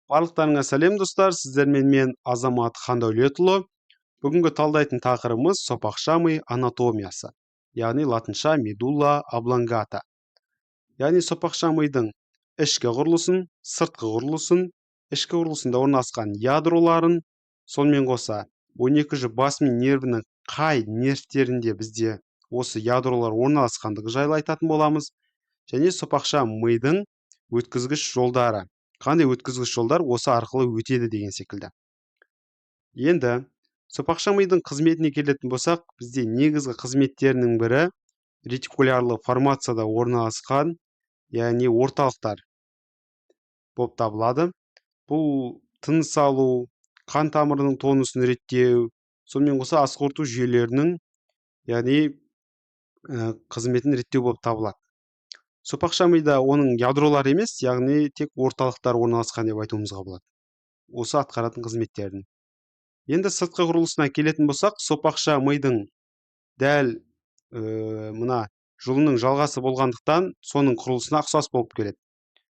Барлықтарыңа сәлем достар, сіздермен мен Азамат Хандәулетұлы. Бүгінгі талдайтын тақырыбымыз сопақша ми анатомиясы, яғни латынша медулла облонгата. Яғни сопақша мидың ішкі құрылысын, сыртқы құрылысын, ішкі құрылысында орналасқан ядроларын, сонымен қоса 12 жұп бас ми нервінің қай нервтерінде бізде осы ядролар орналасқандығы жайлы айтатын боламыз. Және сопақша мидың өткізгіш жолдары. Қандай өткізгіш жолдар осы арқылы өтеді деген секілді. Енді сопақша мидың қызметіне келетін болсақ, бізде негізгі қызметтерінің бірі ретикулярлы формацияда орналасқан, яғни орталықтар болып табылады. Бұл тыныс алу, қан тамырының тонусын реттеу, сонымен қоса ас қорыту жүйелерінің, яғни қызметін реттеу болып табылады. Сопақша мида оның ядролары емес, яғни тек орталықтар орналасқан деп айтуымызға болады. Осы атқаратын қызметтердің. Енді сыртқы құрылысына келетін болсақ, сопақша мидың дәл мына жұлынның жалғасы болғандықтан, соның құрылысына ұқсас болып келеді.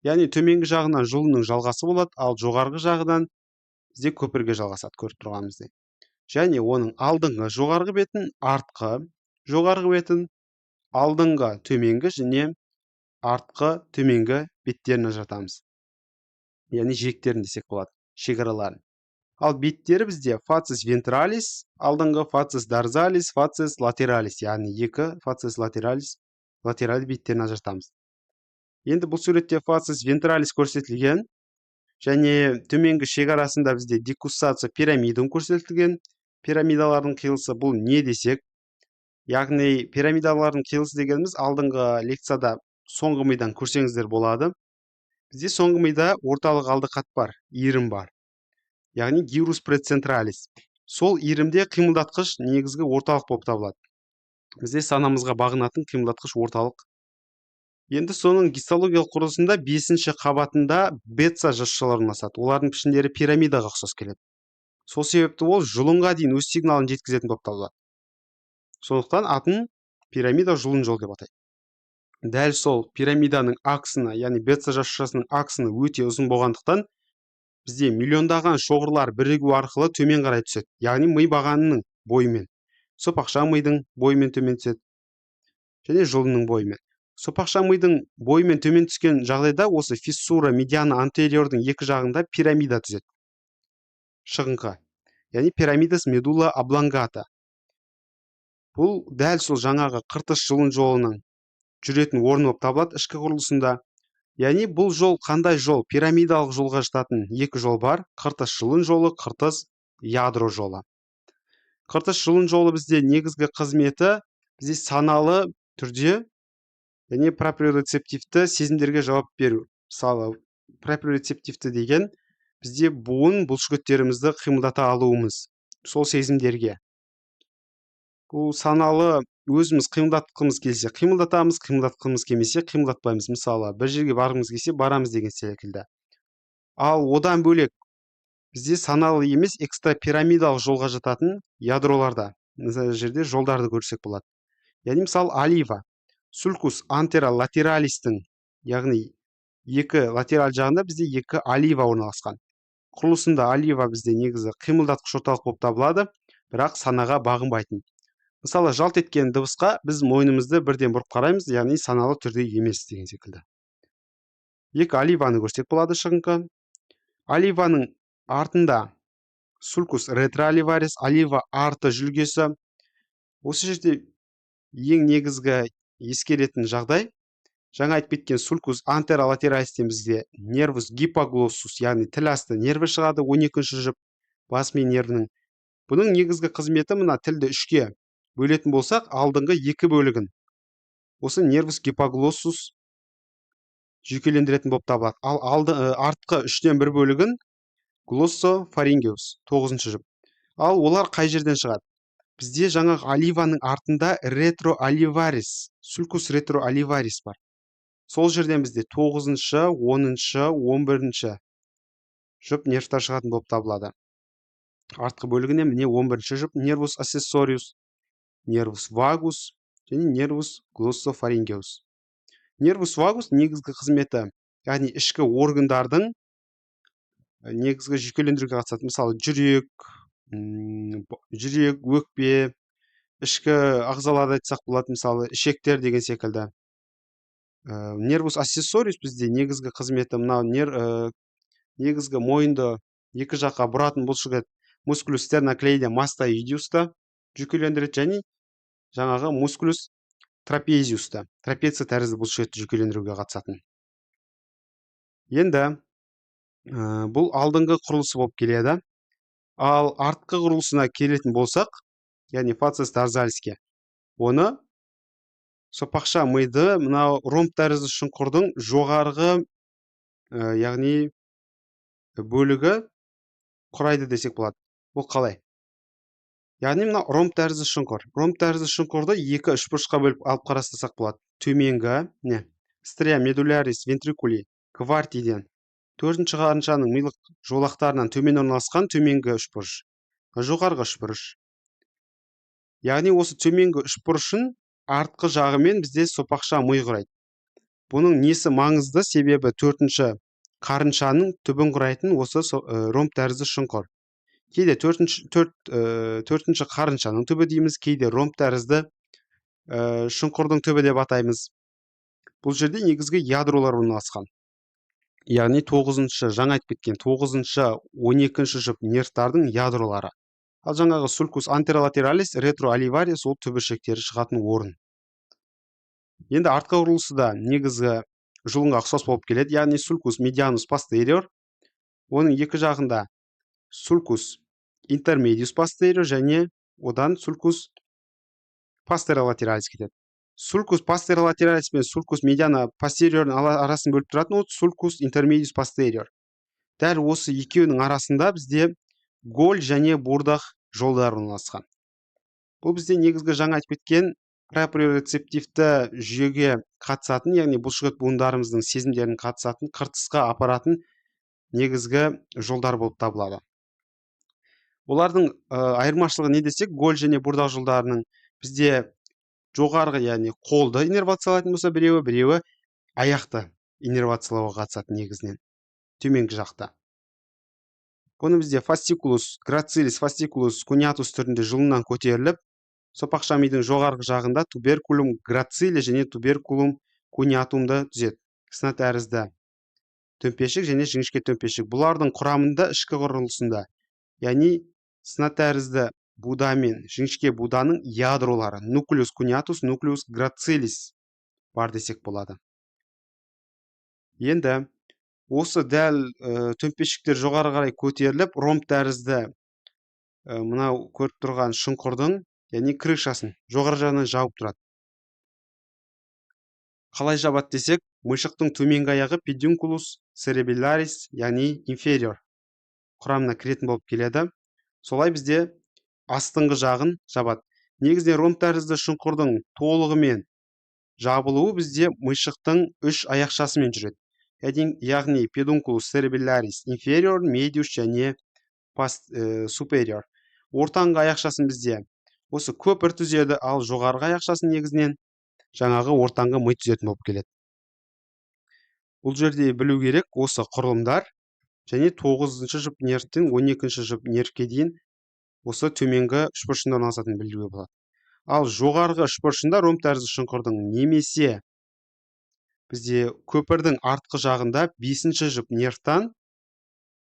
Яғни төменгі жағынан жұлынның жалғасы болады, ал жоғарғы жағынан бізде көпірге жалғасады, көріп тұрғанымыздай. Және оның алдыңғы жоғарғы бетін, артқы жоғарғы бетін, алдыңғы төменгі және артқы төменгі беттерін ажыратамыз. Яғни жиектерін десек болады, шекараларын. Ал беттері бізде фацис вентралис, алдыңғы фацис дорзалис, фацис латералис, яғни екі фацис латералис беттерін ажыратамыз. Енді бұл суретте фацис вентралис көрсетілген, және төменгі шекарасында бізде декуссация пирамидум көрсетілген. Пирамидалардың қиылысы бұл не десек? Яғни пирамидалардың қиылысы дегеніміз алдыңғы лекцияда соңғы мидан көрсеңіздер болады. Бізде соңғы мида орталық алдықат бар, иірім бар. Яғни гирус прецентралис. Сол иірімде қимылдатқыш негізгі орталық болып табылады. Бізде санамызға бағынатын қимылдатқыш орталық. Енді соның гистологиялық құрылысында 5-ші қабатында бетса жасушалар орналасады. Олардың пішіндері пирамидаға ұқсас келеді. Сол себепті ол жұлынға дейін өз сигналын жеткізетін болып табылады. Сондықтан атын пирамида жұлын жол деп атайды. Дәл сол пирамиданың аксына, яғни бетса жасушасының аксыны өте ұзын болғандықтан, бізде миллиондаған шоғырлар бірігу арқылы төмен қарай түседі. Яғни ми бағанының бойымен. Сопақша мидың бойымен төмен түседі. Және жұлынның бойымен. Сопақша мидың бойымен төмен түскен жағдайда осы фиссура медиана антериордың екі жағында пирамида түзеді. Шығыңқы. Яғни пирамидас медулла облонгата. Бұл дәл сол жаңағы қыртыс жұлын жолының жүретін орны болып табылады ішкі құрылысында. Яғни бұл жол қандай жол? Пирамидалық жолға жататын екі жол бар. Қыртыс жұлын жолы, қыртыс ядро жолы. Қыртыс жұлын жолы бізде негізгі қызметі бізде саналы түрде, яғни проприорецептивті сезімдерге жауап беру. Мысалы, проприорецептивті деген бізде буын бұлшықеттерімізді қимылдата алуымыз, сол сезімдерге. Бұл саналы өзіміз қимылдатқымыз келсе қимылдатамыз, қимылдатқымыз келмесе қимылдатпаймыз. Мысалы, бір жерге барғымыз келсе барамыз деген секілді. Ал одан бөлек бізде саналы емес экстрапирамидалық жолға жататын ядроларда, мына жерде жолдарды көрсек болады. Яғни мысалы олива, сулькус антеролатералистің, яғни екі латераль жағында бізде екі олива орналасқан. Құрылысында олива бізде негізі қимылдатқыш орталық болып табылады, бірақ санаға бағынбайтын. Мысалы, жалт еткен дыбысқа біз мойнымызды бірден бұрып қараймыз, яғни саналы түрде емес деген секілді. Екі оливаны көрсек болады шығыңқы. Оливаның артында сулькус ретрооливарис, олива арты жүлгесі. Осы жерде ең негізгі ескеретін жағдай, жаңа айтып кеткен сулькус антеролатералистен бізде нервус гипоглоссус, яғни тіл асты нерві шығады, 12-ші жұп бас ми нервінің. Бұның негізгі қызметі мына тілді үшке бөлетін болсақ, алдыңғы екі бөлігін осы нервус гипоглоссус жүйкелендіретін болып табылады. Ал артқы үштен бір бөлігін глоссофарингеус, 9-ші жұп. Ал олар қай жерден шығады? Бізде жаңағы оливаның артында ретрооливарис, сулькус ретрооливарис бар. Сол жерден бізде 9-шы, 10-шы, 11-ші жұп нервтар шығатын болып табылады. Артқы бөлігіне міне 11-ші жұп нервус ассессориус, нервус вагус және нервус глоссофарингеус. Нервус вагус негізгі қызметі, яғни ішкі органдардың негізгі жүйкелендіруге қатысады. Мысалы жүрек, өкпе, ішкі ағзаларды айтсақ болады, мысалы ішектер деген секілді. Нервус аксессорис бізде негізгі қызметі мынау негізгі мойынды екі жаққа бұратын бұлшық ет мускулус стерноклейдия мастоидиуста жүйкелендіреді, және жаңағы мускулус трапезиуста, трапеция тәрізді бұлшық етті жүйкелендіруге қатысатын. Енді бұл алдыңғы құрылысы болып келеді. Ал артқы құрылысына келетін болсақ, яғни фацис дорзалиске, оны сопақша миды мынау ромб тәрізді шұңқырдың жоғарғы яғни бөлігі құрайды десек болады. Бұл қалай? Яғни мына ромб тәрізді шұңқыр. Ромб тәрізді шұңқырды екі үшбұрышқа бөліп алып қарастырсақ болады. Төменгі стриа медулярис вентрикули квартиден төртінші қарыншаның милық жолақтарынан төмен орналасқан төменгі үшбұрыш, жоғарғы үшбұрыш. Яғни осы төменгі үшбұрышын артқы жағымен бізде сопақша ми құрайды. Бұның несі маңызды? Себебі төртінші қарыншаның түбін құрайтын осы ромб тәрізді шұңқыр. Кейде төртінші қарыншаның түбі дейміз, кейде ромб тәрізді шұңқырдың түбі деп атаймыз. Бұл жерде негізгі ядролар орналасқан. Яғни жаңа айтып кеткен 9-шы 12-ші жұп нервтардың ядролары. Ал жаңағы сулкус антеролатералис, ретроаливарис ол түбіршектері шығатын орын. Енді артқы құрылысы да негізгі жұлынға ұқсас болып келеді. Яғни сулкус медианус постериор, оның екі жағында сулкус интермедиус постериор және одан сулкус пастеролатералис кетеді. Сулкус пастеролатералис пен сулкус медиана постериордың арасын бөліп тұратын ол сулкус интермедиус постериор. Дәл осы екеуінің арасында бізде голь және бурдақ жолдар орналасқан. Бұл бізде негізгі жаңа айтып кеткен проприорецептивті жүйеге қатысатын, яғни бұлшық ет буындарымыздың сезімдерін қатысатын, қыртысқа апаратын негізгі жолдар болып табылады. Олардың айырмашылығы не десек, голь және бурдақ жолдарының бізде жоғарғы, яғни қолды иннервациялайтын болса біреуі аяқты иннервациялауға қатысатын негізінен төменгі жақта. Бұны бізде фастикулус грацилис, фастикулус куниатус түрінде жұлыннан көтеріліп, сопақша мидың жоғарғы жағында туберкулум грацили және туберкулум куниатумды түзеді. Кісна тәрізді төмпешік және жіңішке төмпешік. Бұлардың құрамында ішкі құрылысында, яғни сына тәрізді буда мен жіңішке буданың ядролары нуклеус куниатус, нуклеус грацилис бар десек болады. Енді осы дәл төмпешіктер жоғары қарай көтеріліп, ромб тәрізді мынау көріп тұрған шұңқырдың, яғни крышасын жоғары жағынан жауып тұрады. Қалай жабады десек, мышықтың төменгі аяғы педункулус церебелларис, яғни инфериор құрамына кіретін болып келеді. Солай бізде астыңғы жағын жабады. Негізінен ромб тәрізді шұңқырдың толығымен жабылуы бізде мышықтың үш аяқшасымен жүреді. Яғни педункулус церебелларис инфериор, медиус және супериор. Ортаңғы аяқшасын бізде осы көпір түзеді, ал жоғарғы аяқшасын негізінен жаңағы ортаңғы ми түзетін болып келеді. Бұл жерде білу керек осы құрылымдар және 9-шы жұп нервтен 12-ші жұп нервке дейін осы төменгі үшбұрышында орналасатын білуге болады. Ал жоғарғы үшбұрышында ромб тәрізді шұңқырдың немесе бізде көпірдің артқы жағында 5-ші жұп нервтан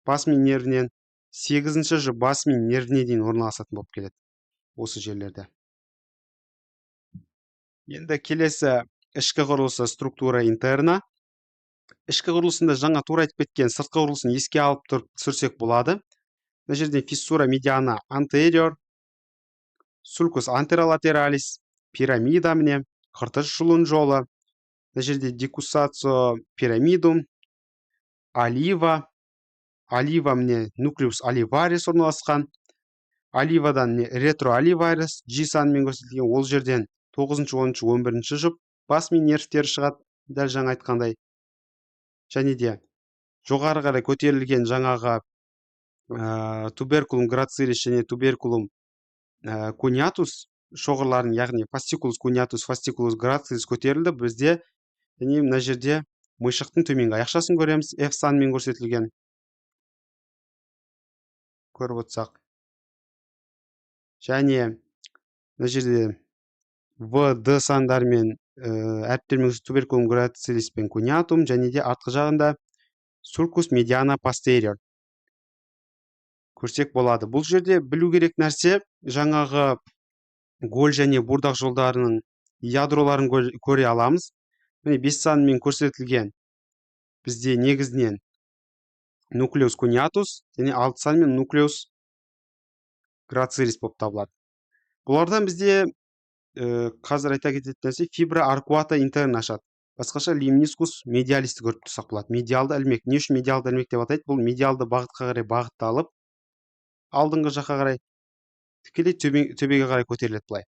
бас ми нервінен 8-ші жұп бас ми нервіне дейін орналасатын болып келеді осы жерлерде. Енді келесі ішкі құрылысы структура интерна. Ішкі құрылысында жаңа тура айтып кеткен сыртқы құрылысын еске алып тұрып түсірсек болады. Мына жерден фиссура медиана антериор, сулкус антеролатералис, пирамида міне, қыртыш жұлын жолы. Мына жерде декусацио пирамидум, олива міне нуклеус оливарис орналасқан. Оливадан ретроаливарис G санымен көрсетілген, ол жерден 9-шы, 10-шы, 11-ші жұп бас ми нервтері шығады, дәл жаңа айтқандай. Және де жоғары қарай көтерілген жаңағы туберкулум грацилис және туберкулум куниатус шоғырларын, яғни фастикулус куниатус, фастикулус грацилис көтерілді. Бізде мына жерде мышықтың төменгі аяқшасын көреміз, F санымен көрсетілген. көріп отырсақ, және мына жерде В, Д сандармен әріптермен туберкулум грацилис пен куниатум, және де артқы жағында суркус медиана постериор көрсек болады. Бұл жерде білу керек нәрсе, жаңағы голь және бурдақ жолдарының ядроларын көре аламыз. Міне 5 санымен көрсетілген бізде негізінен нуклеус куниатус және 6 санымен нуклеус грацилис болып табылады. Бұлардан бізде қазір айта кететін нәрсе фибра аркуата интерна ашады. Басқаша лимнискус медиалисті көріп тұрсақ болады. Медиалды ілмек. Не үшін медиалды ілмек деп атайды? Бұл медиалды бағытқа қарай бағытталып, алдыңғы жаққа қарай тікелей төбеге қарай көтеріледі былай.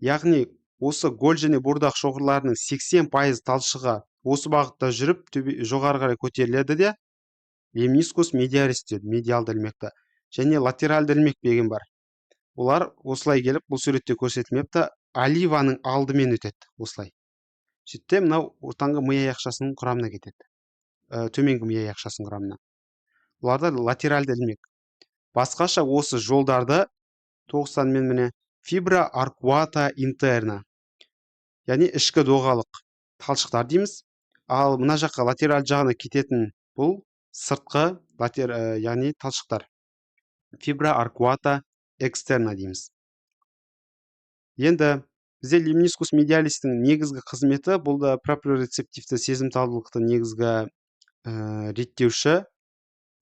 Яғни осы голь және бурдақ шоғырларының 80% талшығы осы бағытта жүріп жоғары қарай көтеріледі де лимнискус медиалис дейді, медиалды ілмекті. Және латеральды ілмек деген бар. Олар осылай келіп, бұл суретте көрсетілмепті, оливаның алдымен өтеді осылай. Сөйтте мынау ортаңғы ми аяқшасының құрамына кетеді. Төменгі ми аяқшасының құрамына. Оларда латеральды ілмек. Басқаша осы жолдарды 9 санмен міне фибра аркуата интерна, яғни ішкі доғалық талшықтар дейміз. Ал мына жаққа латераль жағына кететін бұл сыртқы яғни талшықтар. Фибра аркуата экстерна дейміз. Енді бізде лимнискус медиалистің негізгі қызметі, бұл да проприорецептивті сезімталдылықты негізгі реттеуші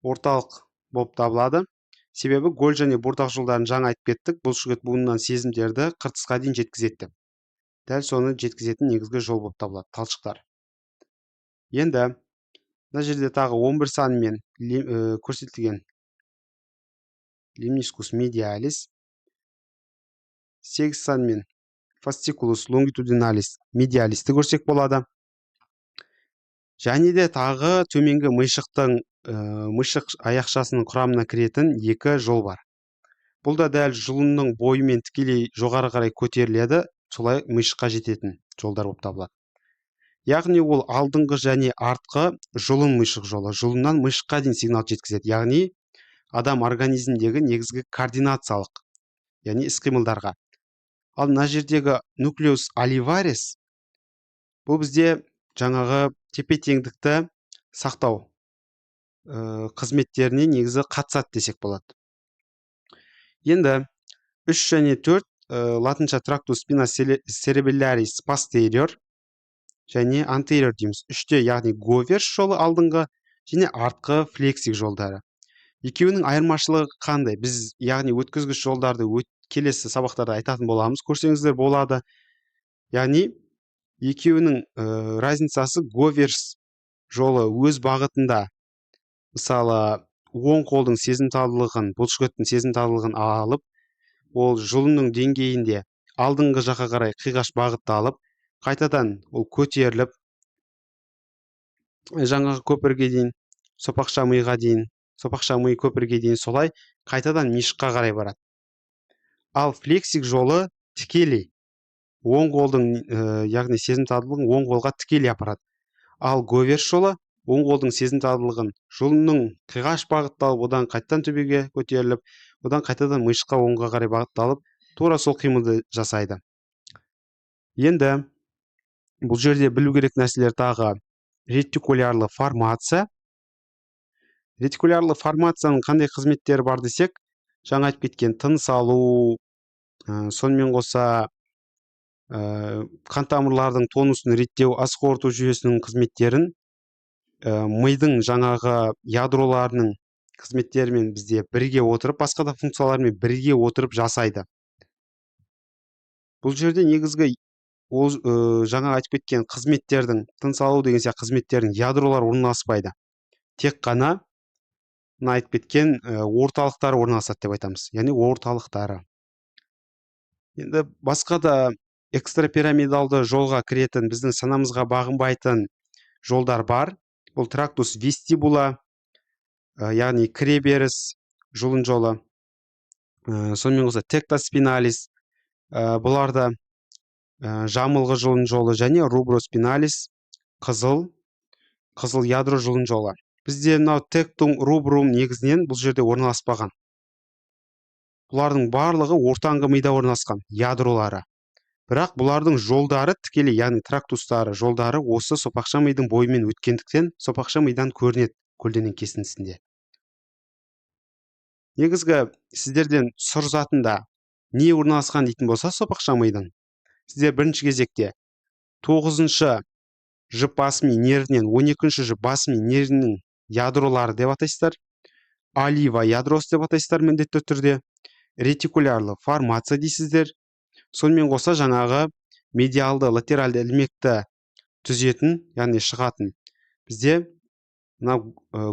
орталық болып табылады. Себебі голь және бурдақ жолдарын жаңа айтып кеттік, бұлшықет буынынан сезімдерді қыртысқа дейін жеткізеді. Дәл соны жеткізетін негізгі жол болып табылады, талшықтар. Енді мына жерде тағы 11 санымен көрсетілген лимнискус медиалис, 8 санмен фастикулус лонгитудиналис медиалисті көрсек болады. Және де тағы төменгі мышық аяқшасының құрамына кіретін 2 жол бар. Бұл да дәл жұлынның бойымен тікелей жоғары қарай көтеріледі, солай мышыққа жететін жолдар болып табылады. Яғни ол алдыңғы және артқы жұлын мышық жолы, жұлыннан мышыққа дейін сигнал жеткізеді. Яғни адам организмдегі негізгі координациялық, яғни іс-қимылдарға. Ал мына жердегі нуклеус оливарис, бұл бізде жаңағы тепе-теңдікті сақтау қызметтеріне негізі қатысады десек болады. Енді 3 және 4 латынша трактус спина cerebellaris posterior және anterior дейміз. 3-те яғни говерс жолы алдыңғы және артқы флексик жолдары. Екеуінің айырмашылығы қандай? Біз яғни өткізгіш жолдарды келесі сабақтарда айтатын боламыз, көрсеңіздер болады. Яғни екеуінің разницасы говерс жолы өз бағытында, мысалы оң қолдың сезімталдылығын, бұлшықеттің сезімталдылығын алып, ол жұлынның деңгейінде алдыңғы жаққа қарай қиғаш бағытталып, қайтадан ол көтеріліп, жаңағы көпірге дейін, сопақша миға дейін, сопақша ми көпірге дейін солай қайтадан мишыққа қарай барады. Ал флексик жолы тікелей оң қолдың, яғни сезімталдылығын оң қолға тікелей апарады. Ал говерс жолы оң қолдың сезімталдылығын жұлынның қиғаш бағытталып, одан қайтадан төбеге көтеріліп, одан қайтадан мышыққа оңға қарай бағытталып, тура сол қимылды жасайды. Енді бұл жерде білу керек нәрселер тағы ретикулярлы формация. Ретикулярлы формацияның қандай қызметтері бар десек, жаңа айтып кеткен тыныс алу, сонымен қоса қан тамырлардың тонусын реттеу, ас қорыту жүйесінің қызметтерін мидың жаңағы ядроларының қызметтерімен бізде бірге отырып, басқа да функциялармен бірге отырып жасайды. Бұл жерде негізгі жаңа айтып кеткен қызметтердің, тыныс алу деген сияқты қызметтердің ядролар орналаспайды. Тек қана мына айтып кеткен орталықтары орналасады деп айтамыз, яғни орталықтары. Енді басқа да экстрапирамидалды жолға кіретін, біздің санамызға бағынбайтын жолдар бар. Бұл трактус вестибула, яғни кіреберіс жұлын жолы. Сонымен қоса тектоспиналис, бұларда жамылғы жұлын жолы және руброспиналис, қызыл ядро жұлын жолы. Бізде мынау тектум рубрум негізінен бұл жерде орналаспаған. бұлардың барлығы ортаңғы мида орналасқан ядролары. Бірақ бұлардың жолдары тікелей, яғни трактустары жолдары осы сопақша мидың бойымен өткендіктен сопақша мидан көрінеді көлденең кесіндісінде. Негізгі сіздерден сұр затында не орналасқан дейтін болса сопақша мидың, сіздер бірінші кезекте 9-шы жұп бас ми нервінен 12-ші жұп бас ми нервінің ядролары деп атайсыздар. Олива ядросы деп атайсыздар міндетті түрде. Ретикулярлы формация дейсіздер. Сонымен қоса жаңағы медиалды латеральды ілмекті түзетін, яғни шығатын бізде мына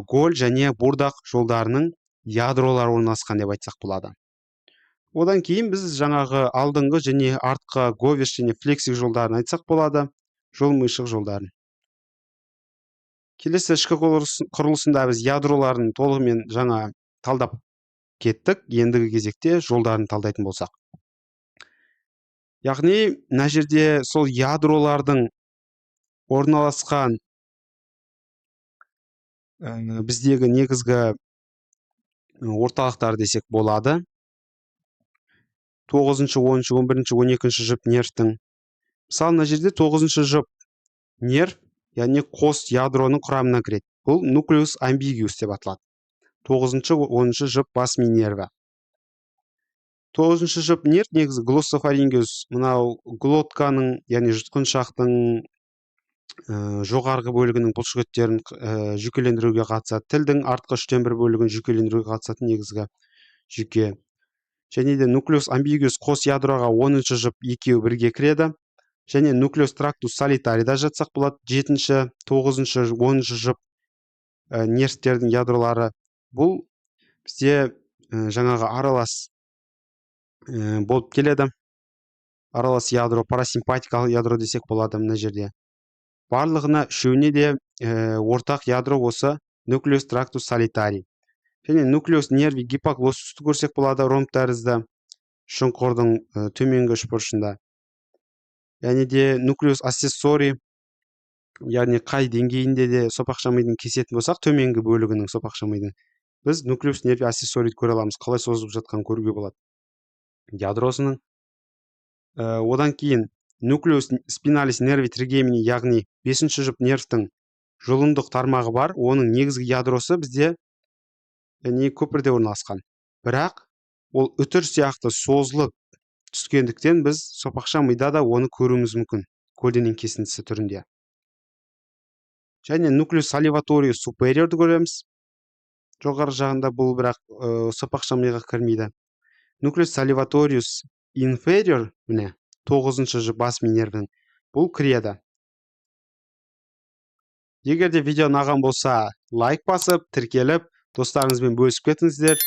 голь және бурдақ жолдарының ядролары орналасқан деп айтсақ болады. Одан кейін біз жаңағы алдыңғы және артқы говеш және флексик жолдарын айтсақ болады, жол мыйшық жолдарын. Келесі ішкі құрылысында біз ядроларын толығымен жаңа талдап кеттік. Ендігі кезекте жолдарын талдайтын болсақ. Яғни, мына жерде сол ядролардың орналасқан біздегі негізгі орталықтар десек болады. 9-шы, 10-шы, 11-шы, 12-ші жұп нервтің. Мысалы, мына жерде 9-шы жұп нерв, яғни қос ядроның құрамына кіреді. Бұл нуклеус амбигиус деп аталады. 9-шы, 10-шы жұп бас ми нерві. 9-шы жұп нерв негізі глоссофарингеус, мынау глотканың, яғни жұтқыншақтың жоғарғы бөлігінің бұлшықеттерін жүйкелендіруге қатысады. Тілдің артқы 3/1 бөлігін жүйкелендіруге қатысатын негізгі жүйке. Және де нуклеус амбигиус қос ядроға 10-шы жұп екеуі бірге кіреді. Және нуклеус трактус солитарийда жатсақ болады. 7-ші, 9-шы, 10-шы жұп нервтердің ядролары. Бұл бізде жаңағы аралас болып келеді. Аралас ядро, парасимпатикалық ядро десек болады мына жерде. Барлығына үшеуіне де ортақ ядро осы нуклеус трактус солитарий. Және нуклеус нерви гипоглоссусты көрсек болады, ромб тәрізді шұңқырдың төменгі үшбұрышында. Яғни де нуклеус ассессорий, яғни қай деңгейінде де сопақша мидың кесетін болсақ, төменгі бөлігінің сопақша мидың, біз нуклеус нерви ассессорийді көре аламыз, қалай созылып жатқанын көруге болады ядросының. Одан кейін нуклеус спиналис нерви тригемини, яғни 5-ші жұп нервтің жұлындық тармағы бар, оның негізгі ядросы бізде яғни көпірде орналасқан. Бірақ ол үтір сияқты созылып түскендіктен біз сопақша мида да оны көруіміз мүмкін, көлденең кесіндісі түрінде. Және нуклеус саливаториус супериорды көреміз. Жоғары жағында бұл бірақ сопақша миға кірмейді. Нуклеус саливаториус инфериор, міне 9-шы жұп бас ми нервінің, бұл кіреді. Егер де видео ұнаған болса, лайк басып, тіркеліп, достарыңызбен бөлісіп кетіңіздер.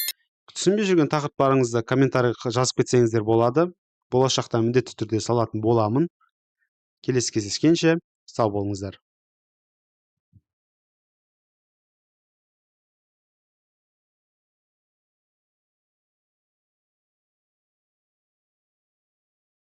Түсінбей жүрген тақырыптарыңызды комментарийға жазып кетсеңіздер болады. Болашақта міндетті түрде салатын боламын. Келесі кездескенше сау болыңыздар.